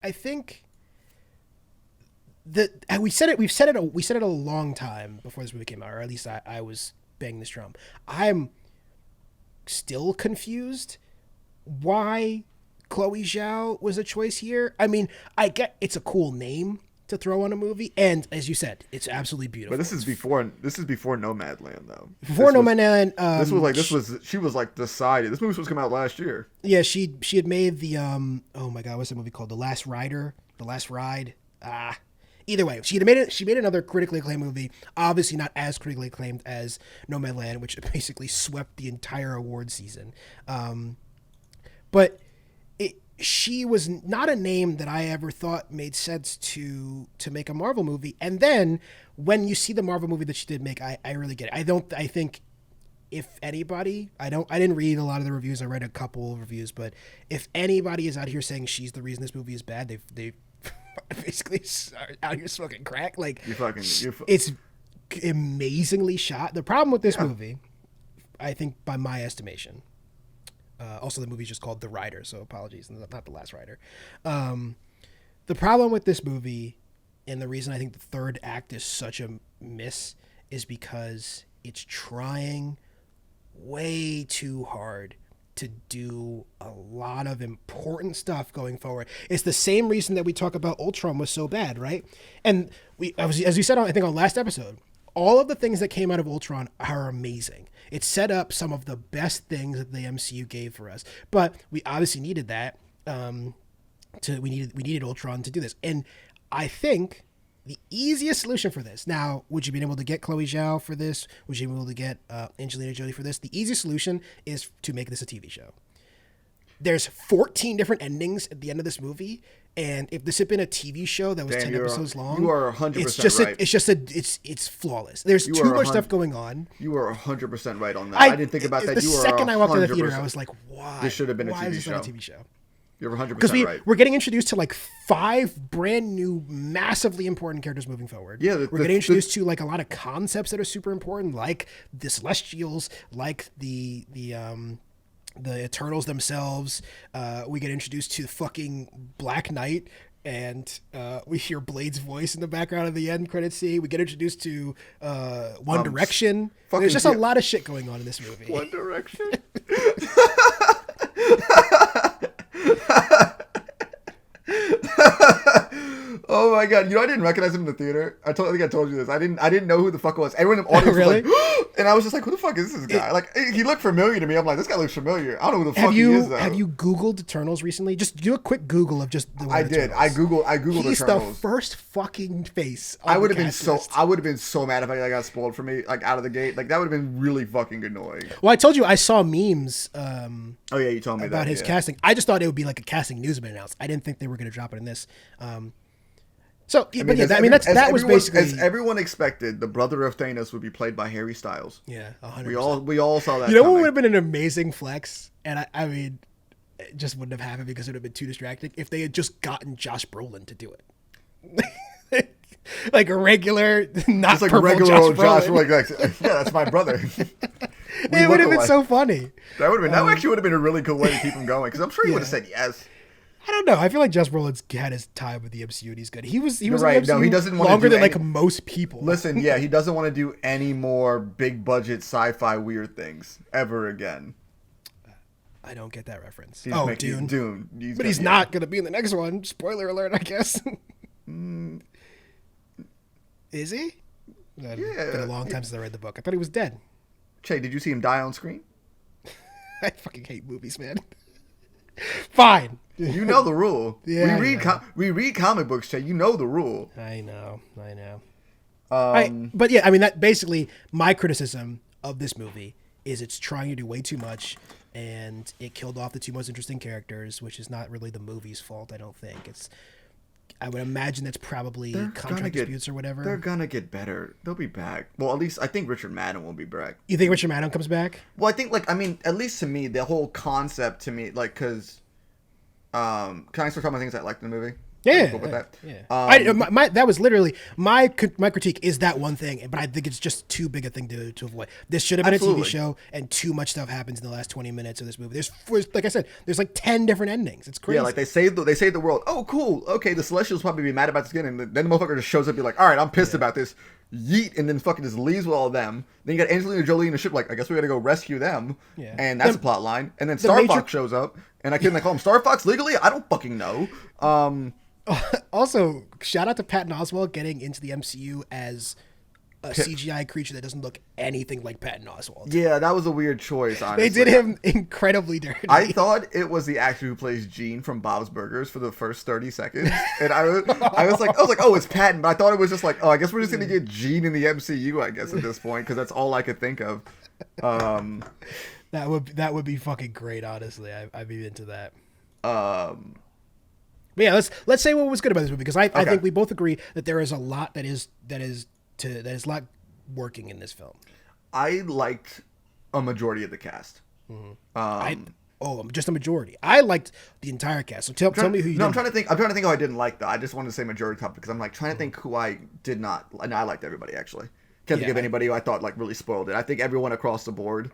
I think that we said it a long time before this movie came out, or at least I was banging this drum. I'm still confused why Chloe Zhao was a choice here. I mean, I get it's a cool name to throw on a movie, and as you said, it's absolutely beautiful. But this is before Nomadland though. Before No Man Land, She was like decided. This movie was supposed to come out last year. yeah, she had made the oh my god, what's that movie called? The Last Ride. Either way, she made another critically acclaimed movie, obviously not as critically acclaimed as Nomadland, which basically swept the entire award season. But she was not a name that I ever thought made sense to make a Marvel movie. And then when you see the Marvel movie that she did make, I really get it. I think if anybody, I didn't read a lot of the reviews. I read a couple of reviews, but if anybody is out here saying she's the reason this movie is bad, they basically are out here smoking crack. Like, it's amazingly shot. The problem with this movie, I think by my estimation, also the movie's just called The Rider, so apologies, not The Last Rider. The problem with this movie, and the reason I think the third act is such a miss, is because it's trying way too hard to do a lot of important stuff going forward. It's the same reason that we talk about Ultron was so bad, right? And as we said, I think on last episode, all of the things that came out of Ultron are amazing. It set up some of the best things that the MCU gave for us, but we obviously needed that. We needed Ultron to do this, and I think the easiest solution for this. Now, would you be able to get Chloe Zhao for this? Would you be able to get Angelina Jolie for this? The easiest solution is to make this a TV show. There's 14 different endings at the end of this movie, and if this had been a TV show that was 10 episodes long, you are 100% right. It's flawless. There's too much stuff going on. You are 100% right on that. I didn't think about that. The second I walked in the theater, I was like, why? This should have been a Why TV is this show. not a TV show? You're 100% Because we're getting introduced to like 5 brand new, massively important characters moving forward. Yeah, we're getting introduced to like a lot of concepts that are super important, like the Celestials, like the Eternals themselves. We get introduced to fucking Black Knight, and we hear Blade's voice in the background of the end credit scene. We get introduced to One Direction. There's just a lot of shit going on in this movie. One Direction? Oh my god! I didn't recognize him in the theater. I think I told you this. I didn't know who the fuck it was. Everyone in the audience really? was like, and I was just like, "Who the fuck is this guy?" Like, he looked familiar to me. I'm like, "This guy looks familiar." I don't know who the fuck he is though. Have you Googled Eternals recently? Just do a quick Google of just the word I did. Eternals. I googled He's Eternals. the first fucking face. I would have been so mad if I got spoiled for me like out of the gate. Like that would have been really fucking annoying. Well, I told you I saw memes. Oh yeah, you told me about his casting. I just thought it would be like a casting news been announced. I didn't think they were going to drop it in this. That was basically as everyone expected. The brother of Thanos would be played by Harry Styles. Yeah, 100%. We all saw that. You know what would have been an amazing flex, and I mean, it just wouldn't have happened because it would have been too distracting if they had just gotten Josh Brolin to do it. Like a regular, not just like a regular old Josh Brolin. Yeah, that's my brother. It would have been so funny. That actually would have been a really cool way to keep him going because I'm sure he would have said yes. I don't know. I feel like Josh Brolin's had his time with the MCU and he's good. He was right. In the MCU no, he doesn't want longer to do than like most people. Listen, yeah, he doesn't want to do any more big budget sci-fi weird things ever again. I don't get that reference. Dune. Dune. But he's not going to be in the next one. Spoiler alert, I guess. Is he? Yeah. It's been a long time since I read the book. I thought he was dead. Che, did you see him die on screen? I fucking hate movies, man. Fine. You know the rule. Yeah, we read comic books, Che. You know the rule. I know. But yeah, I mean, that basically my criticism of this movie is it's trying to do way too much, and it killed off the 2 most interesting characters, which is not really the movie's fault. I don't think I would imagine that's probably contract disputes or whatever. They're gonna get better. They'll be back. Well, at least I think Richard Madden will be back. You think Richard Madden comes back? Well, I think at least to me, the whole concept to me, like, cause, can I start talking about things I liked in the movie? Are you Yeah, cool with that? yeah. Um, That was literally my critique is that one thing, but I think it's just too big a thing to avoid. This should have been a TV Absolutely. show, and too much stuff happens in the last 20 minutes of this movie. Like I said, there's like 10 different endings. It's crazy. Yeah, like they saved the world. Oh, cool. Okay, the Celestials probably be mad about this again, and then the motherfucker just shows up, and be like, all right, I'm pissed about this. Yeet, and then fucking just leaves with all of them. Then you got Angelina Jolie in the ship, like, I guess we gotta go rescue them. Yeah. And that's a plot line. And then the Star major- Fox shows up, and I couldn't call him Star Fox legally. I don't fucking know. Also, shout out to Patton Oswalt getting into the MCU as a CGI creature that doesn't look anything like Patton Oswalt. Yeah, that was a weird choice. Honestly, They did him incredibly dirty. I thought it was the actor who plays Gene from Bob's Burgers for the first 30 seconds, and I was like, oh, it's Patton, but I thought it was just like, oh, I guess we're just gonna get Gene in the MCU, I guess at this point, because that's all I could think of. That would be fucking great. Honestly, I'd be into that. Um, But yeah, let's say what was good about this movie, because I Okay. think we both agree that there is a lot that is not working in this film. I liked a majority of the cast. Just a majority. I liked the entire cast. So tell me who you. No, I'm didn't trying to think. I'm trying to think who I didn't like though. I just wanted to say majority top because I'm like trying to think who I did not. And I liked everybody actually. Can't think Yeah, of anybody who I thought like really spoiled it. I think everyone across the board.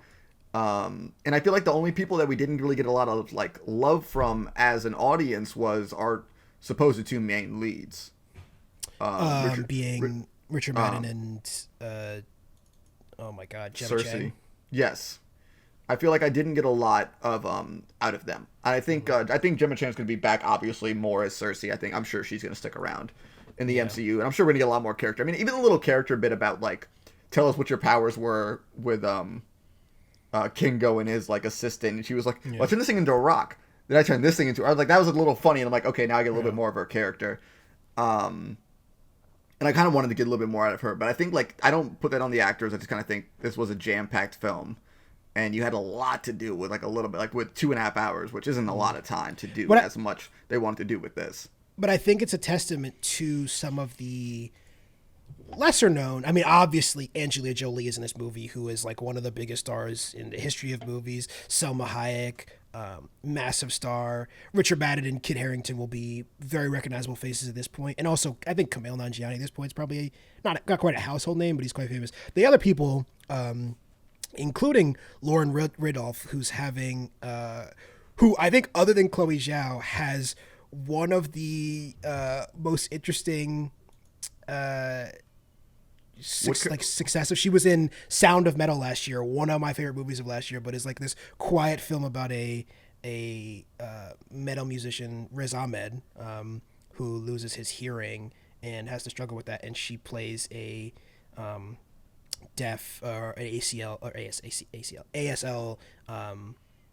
And I feel like the only people that we didn't really get a lot of like love from as an audience was our supposed two main leads. Richard Madden and oh my god, Gemma Cersei. Chang. Yes. I feel like I didn't get a lot of out of them. I think Gemma Chan's gonna be back obviously more as Cersei. I'm sure she's gonna stick around in the MCU, and I'm sure we're gonna get a lot more character. I mean, even a little character bit about like tell us what your powers were with Kingo and his like assistant, and she was like, well, I turned this thing into a rock. Then I turned this thing into. I was like, that was a little funny, and I'm like, okay, now I get a little bit more of her character. And I kind of wanted to get a little bit more out of her, but I think like I don't put that on the actors. I just kind of think this was a jam-packed film, and you had a lot to do with like a little bit, like with 2.5 hours, which isn't a lot of time to do as much they wanted to do with this. But I think it's a testament to some of the lesser known. I mean, obviously Angelina Jolie is in this movie, who is like one of the biggest stars in the history of movies. Selma Hayek, massive star. Richard Madden and Kit Harington will be very recognizable faces at this point. And also, I think Kumail Nanjiani at this point is probably not quite a household name, but he's quite famous. The other people, including Lauren Ridolph, who's having, who I think other than Chloe Zhao has one of the most interesting successive. She was in Sound of Metal last year, one of my favorite movies of last year, but it's like this quiet film about a metal musician, Riz Ahmed, who loses his hearing and has to struggle with that, and she plays a deaf or an ACL or ASL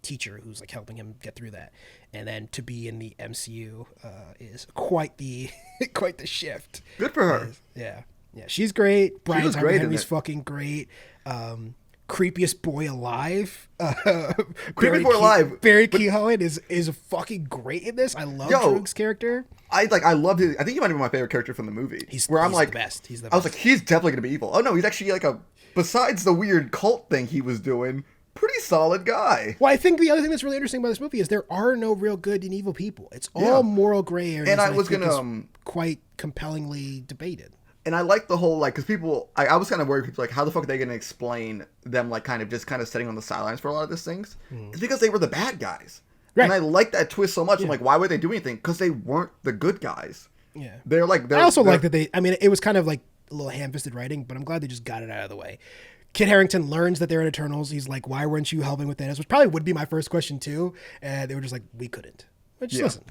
teacher who's like helping him get through that. And then to be in the MCU is quite the quite the shift. Good for her. Yeah, she's great. Brian was Tyree great in Henry's it. fucking great. Creepiest boy alive. Creepiest boy alive. Barry Keoghan is fucking great in this. I love Droog's character. I loved his. I think he might be my favorite character from the movie. He's I'm the like best. He's the I was best. like, he's definitely gonna be evil. Oh no, he's actually like besides the weird cult thing he was doing, pretty solid guy. Well, I think the other thing that's really interesting about this movie is there are no real good and evil people. It's all moral gray areas. And I that was think gonna is quite compellingly debated. And I like the whole like because people I was kind of worried people like how the fuck are they gonna explain them like kind of sitting on the sidelines for a lot of these things. It's because they were the bad guys. Right. And I like that twist so much. I'm like, why would they do anything? Because they weren't the good guys. Yeah. I I also like that they. I mean, it was kind of like a little ham-fisted writing, but I'm glad they just got it out of the way. Kit Harington learns that they're in Eternals. He's like, "Why weren't you helping with Thanos?" Which probably would be my first question too. And they were just like, "We couldn't." Which listen,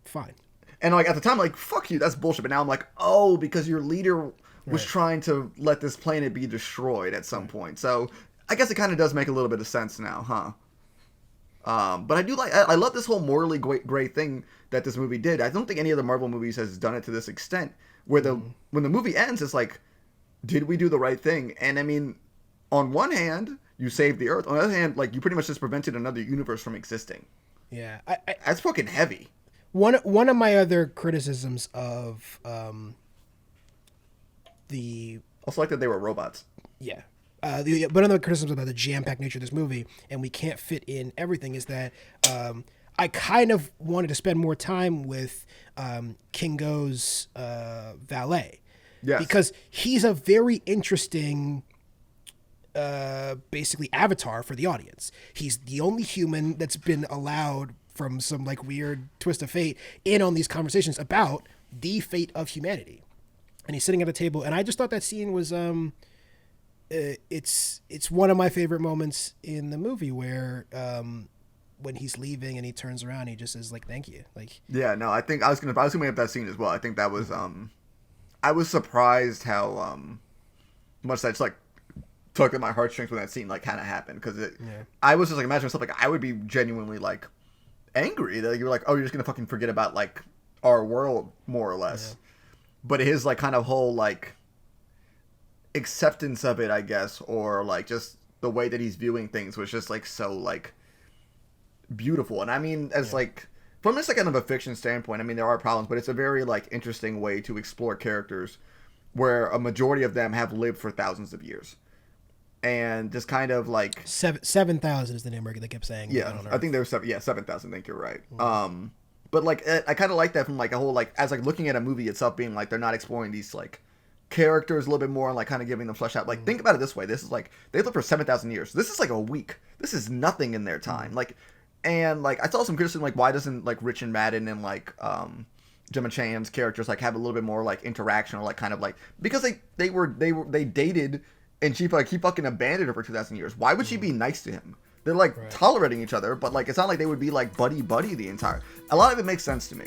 fine. And like at the time, like fuck you, that's bullshit. But now I'm like, oh, because your leader was trying to let this planet be destroyed at some point. So I guess it kind of does make a little bit of sense now, huh? But I do like, I love this whole morally great thing that this movie did. I don't think any of the Marvel movies has done it to this extent. Where when the movie ends, it's like, did we do the right thing? And I mean, on one hand, you saved the Earth. On the other hand, like you pretty much just prevented another universe from existing. Yeah, That's fucking heavy. one of my other criticisms of the Also like that they were robots. yeah. But another criticism about the jam-packed nature of this movie, and we can't fit in everything, is that I kind of wanted to spend more time with Kingo's valet. Yes. Because he's a very interesting basically avatar for the audience. He's the only human that's been allowed from some like weird twist of fate in on these conversations about the fate of humanity. And he's sitting at a table, and I just thought that scene was it's one of my favorite moments in the movie where when he's leaving and he turns around, he just says like thank you. Like yeah, no, I think I was gonna bring up that scene as well. I think that was I was surprised how much that just like tugged at my heartstrings when that scene like kind of happened, because I was just like imagining myself like I would be genuinely like angry that you're like, oh, you're just gonna fucking forget about like our world more or less. But his like kind of whole like acceptance of it, I guess, or like just the way that he's viewing things was just like so like beautiful. And I mean, as like from this like kind of a fiction standpoint, I mean there are problems, but it's a very like interesting way to explore characters where a majority of them have lived for thousands of years. And just kind of like 7,000 is the number they kept saying. Yeah, I think there was 7,000. I think you're right. But like I kind of like that from like a whole like as like looking at a movie itself being like they're not exploring these like characters a little bit more and like kind of giving them flesh out. Like think about it this way: this is like they lived for 7,000 years. This is like a week. This is nothing in their time. Like, and like I saw some criticism like why doesn't like Richard Madden and like Gemma Chan's characters like have a little bit more like interaction or like kind of like because they dated. And he fucking abandoned her for 2,000 years. Why would she be nice to him? They're like tolerating each other, but like it's not like they would be like buddy the entire. A lot of it makes sense to me.